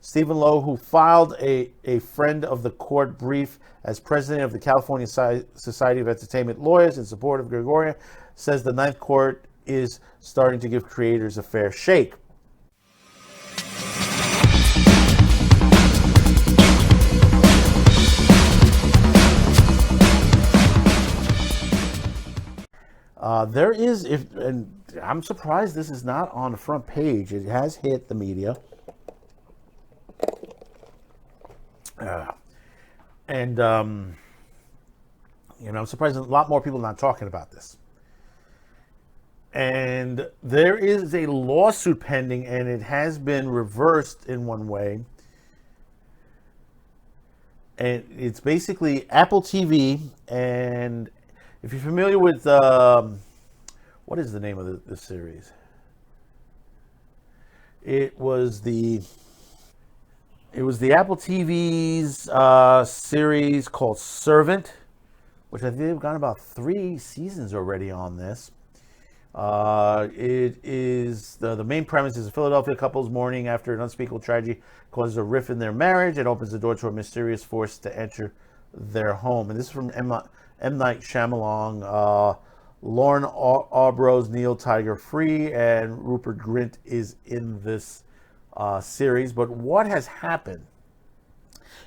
Stephen Lowe, who filed a friend of the court brief as president of the California Society of Entertainment Lawyers in support of Gregoria, says the Ninth Court is starting to give creators a fair shake. There is, and I'm surprised this is not on the front page. It has hit the media. I'm surprised a lot more people are not talking about this. And there is a lawsuit pending, and it has been reversed in one way. And it's basically Apple TV, and if you're familiar with, what is the name of the series? It was the Apple TV's series called Servant, which I think they've got about 3 seasons already on this. It is the main premise is a Philadelphia couple's mourning after an unspeakable tragedy causes a rift in their marriage and opens the door to a mysterious force to enter their home. And this is from M. Night Shyamalan. Lauren Aubrey's Neil Tiger Free and Rupert Grint is in this series. But what has happened?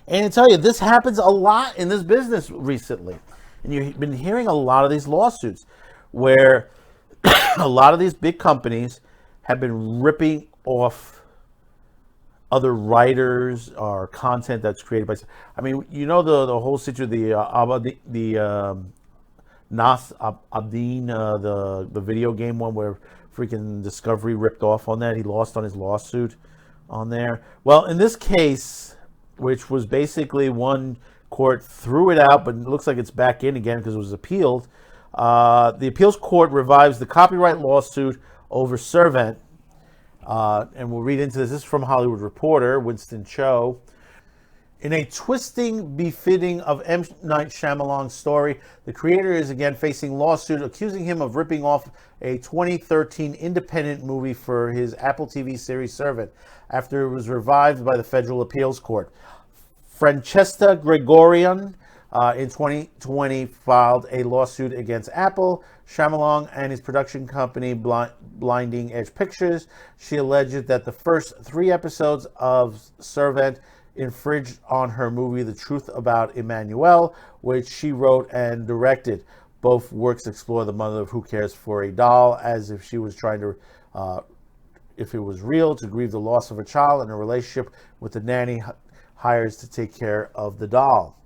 And I tell you, this happens a lot in this business recently. And you've been hearing a lot of these lawsuits where a lot of these big companies have been ripping off other writers or content that's created by. I mean, you know the whole situation, Nas Abdin, the video game one where freaking Discovery ripped off on that. He lost on his lawsuit on there. Well, in this case, which was basically one court threw it out, but it looks like it's back in again because it was appealed. The appeals court revives the copyright lawsuit over Servant. And we'll read into this. This is from Hollywood Reporter, Winston Cho. In a twisting befitting of M. Night Shyamalan's story, the creator is again facing lawsuit accusing him of ripping off a 2013 independent movie for his Apple TV series Servant after it was revived by the federal appeals court. Francesca Gregorian in 2020 filed a lawsuit against Apple, Shyamalan, and his production company Blinding Edge Pictures. She alleged that the first 3 episodes of Servant infringed on her movie The Truth About Emmanuel, which she wrote and directed. Both works explore the mother of Who Cares for a Doll, as if she was trying to, if it was real, to grieve the loss of a child and a relationship with the nanny hires to take care of the doll.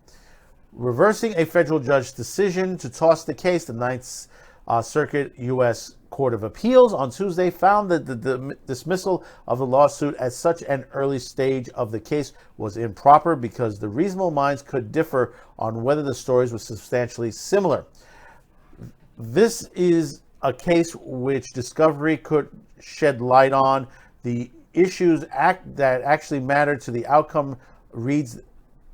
Reversing a federal judge's decision to toss the case, the Ninth Circuit U.S. Court of Appeals on Tuesday found that the dismissal of the lawsuit at such an early stage of the case was improper because the reasonable minds could differ on whether the stories were substantially similar. This is a case which discovery could shed light on. The issues that actually matter to the outcome, reads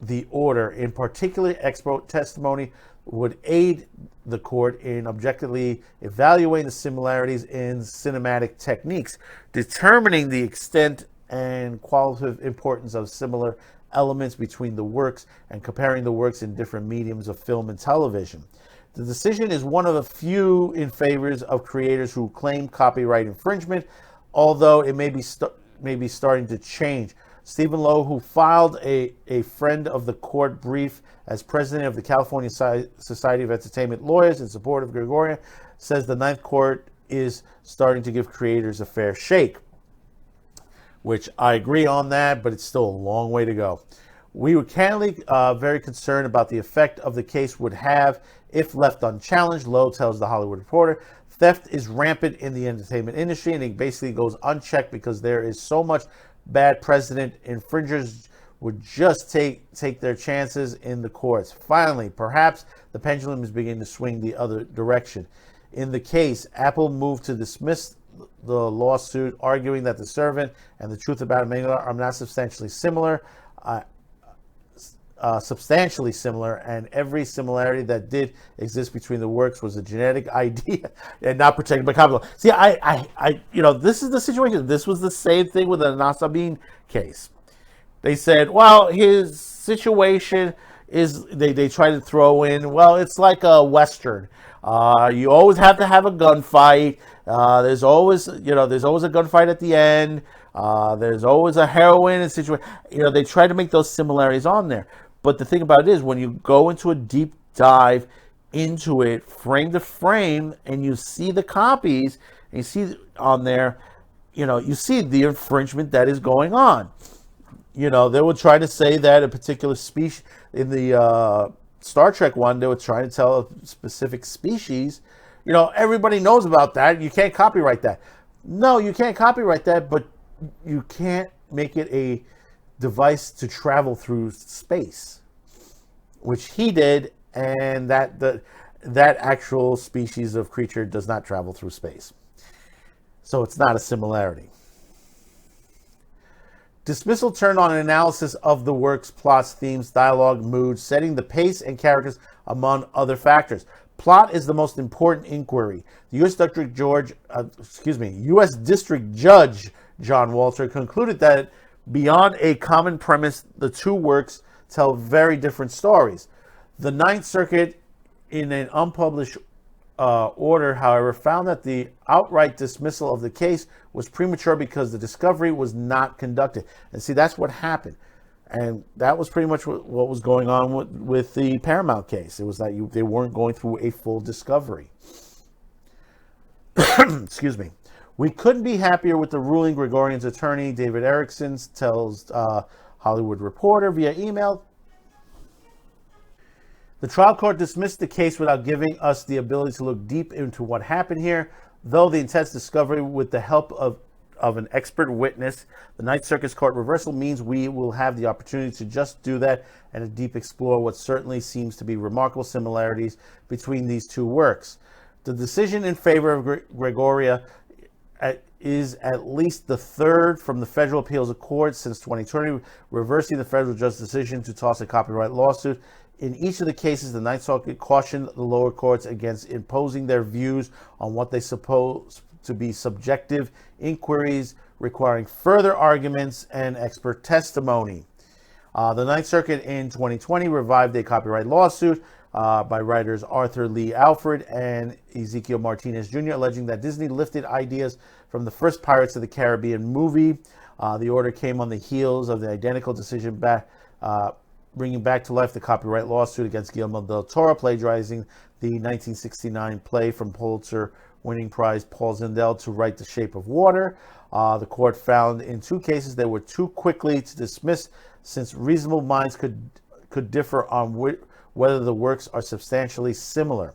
the order. In particular, expert testimony would aid the court in objectively evaluating the similarities in cinematic techniques, determining the extent and qualitative importance of similar elements between the works, and comparing the works in different mediums of film and television. The decision is one of the few in favor of creators who claim copyright infringement, although it may be starting to change. Stephen Lowe, who filed a friend of the court brief as president of the California Society of Entertainment Lawyers in support of Gregoria, says the Ninth Court is starting to give creators a fair shake, which I agree on that, but it's still a long way to go. We were candidly very concerned about the effect of the case would have if left unchallenged, Lowe tells the Hollywood Reporter. Theft is rampant in the entertainment industry, and it basically goes unchecked because there is so much bad precedent. Infringers would just take their chances in the courts. Finally, perhaps the pendulum is beginning to swing the other direction. In the case, Apple moved to dismiss the lawsuit, arguing that The Servant and The Truth About Emmanuel are not substantially similar, and every similarity that did exist between the works was a genetic idea and not protected by copyright law. See, this is the situation. This was the same thing with the Nasabin case, They said, well, his situation is, they try to throw in, well, it's like a Western. You always have to have a gunfight. There's always, there's always a gunfight at the end. There's always a heroine and situation. They try to make those similarities on there. But the thing about it is, when you go into a deep dive into it, frame to frame, and you see the copies, and you see on there, you see the infringement that is going on. They would try to say that a particular species in the Star Trek one, they were trying to tell a specific species. Everybody knows about that. You can't copyright that. No, you can't copyright that, but you can't make it a device to travel through space, which he did, and that actual species of creature does not travel through space. So it's not a similarity. Dismissal turned on an analysis of the work's plots, themes, dialogue, mood, setting the pace, and characters, among other factors. Plot is the most important inquiry. The U.S. District Judge John Walter concluded that beyond a common premise, the two works tell very different stories. The Ninth Circuit, in an unpublished order, however, found that the outright dismissal of the case was premature because the discovery was not conducted. And see, that's what happened. And that was pretty much what was going on with the Paramount case. It was that they weren't going through a full discovery. Excuse me. We couldn't be happier with the ruling, Gregorian's attorney, David Erickson, tells Hollywood Reporter via email. The trial court dismissed the case without giving us the ability to look deep into what happened here, though the intense discovery with the help of an expert witness. The Ninth Circuit's court reversal means we will have the opportunity to just do that and to deep explore what certainly seems to be remarkable similarities between these two works. The decision in favor of Gregoria is at least the third from the Federal Appeals Court since 2020, reversing the federal judge's decision to toss a copyright lawsuit. In each of the cases, the Ninth Circuit cautioned the lower courts against imposing their views on what they suppose to be subjective inquiries requiring further arguments and expert testimony. The Ninth Circuit in 2020 revived a copyright lawsuit by writers Arthur Lee Alfred and Ezekiel Martinez Jr., alleging that Disney lifted ideas from the first Pirates of the Caribbean movie. The order came on the heels of the identical decision bringing back to life the copyright lawsuit against Guillermo del Toro, plagiarizing the 1969 play from Pulitzer-winning prize Paul Zindel to write The Shape of Water. The court found in two cases they were too quickly to dismiss, since reasonable minds could differ on whether the works are substantially similar.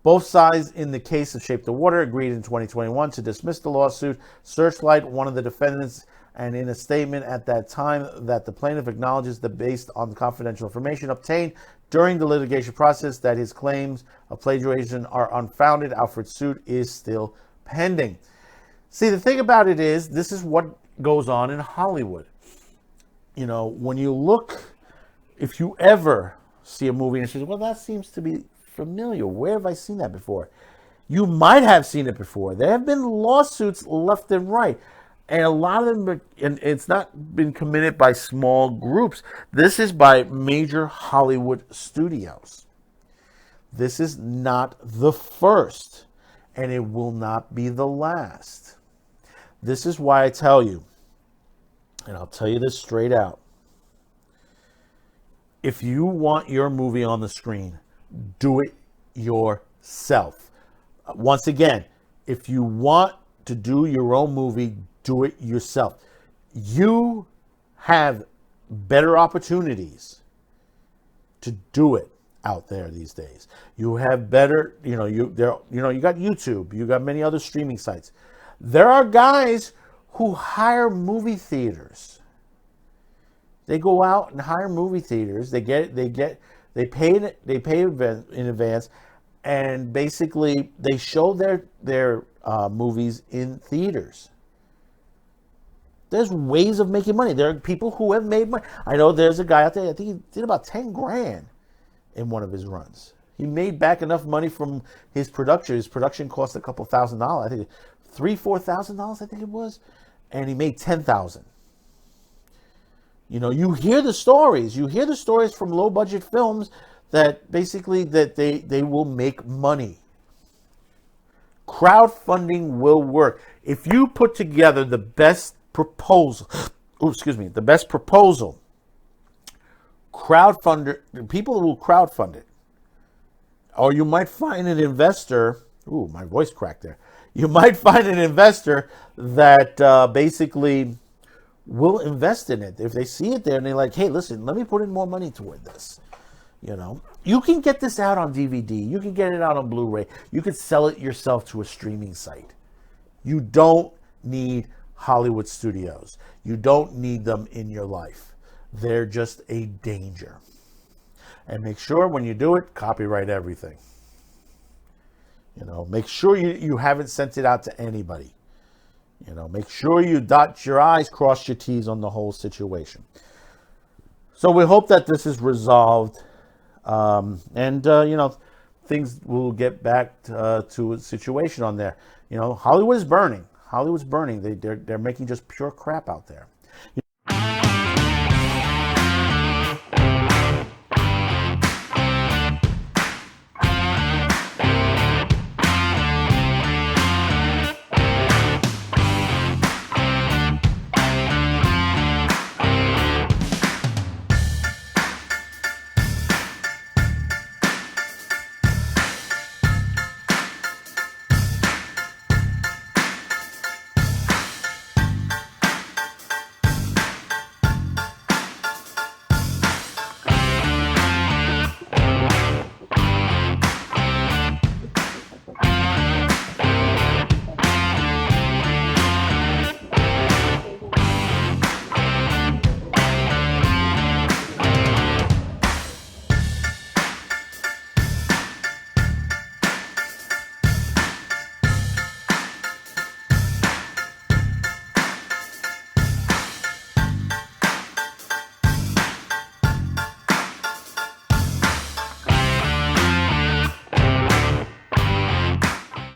Both sides in the case of Shape of Water agreed in 2021 to dismiss the lawsuit. Searchlight, one of the defendants, and in a statement at that time that the plaintiff acknowledges that based on the confidential information obtained during the litigation process that his claims of plagiarism are unfounded. Alfred's suit is still pending. See, the thing about it is, this is what goes on in Hollywood. When you look, if you ever see a movie and say, well, that seems to be familiar. Where have I seen that before? You might have seen it before. There have been lawsuits left and right. And a lot of them, and it's not been committed by small groups. This is by major Hollywood studios. This is not the first, and it will not be the last. This is why I tell you, and I'll tell you this straight out. If you want your movie on the screen, do it yourself. Once again, if you want to do your own movie, do it yourself. You have better opportunities to do it out there these days. You have better, you got YouTube, you got many other streaming sites. There are guys who hire movie theaters. They go out and hire movie theaters. They pay in advance, and basically they show their movies in theaters. There's ways of making money. There are people who have made money. I know there's a guy out there, I think he did about 10 grand in one of his runs. He made back enough money from his production. His production cost a couple $1,000. I think $3,000, $4,000, I think it was. And he made $10,000. You hear the stories. You hear the stories from low budget films that basically that they will make money. Crowdfunding will work. If you put together the best proposal, the best proposal, people will crowdfund it. Or you might find an investor, my voice cracked there. You might find an investor that basically will invest in it. If they see it there and they're like, hey, listen, let me put in more money toward this. You can get this out on DVD. You can get it out on Blu-ray. You can sell it yourself to a streaming site. You don't need Hollywood studios. You don't need them in your life. They're just a danger. And make sure when you do it, copyright everything. Make sure you haven't sent it out to anybody. Make sure you dot your I's, cross your T's on the whole situation. So we hope that this is resolved. And things will get back to a situation on there. Hollywood is burning. Hollywood's burning. They're making just pure crap out there.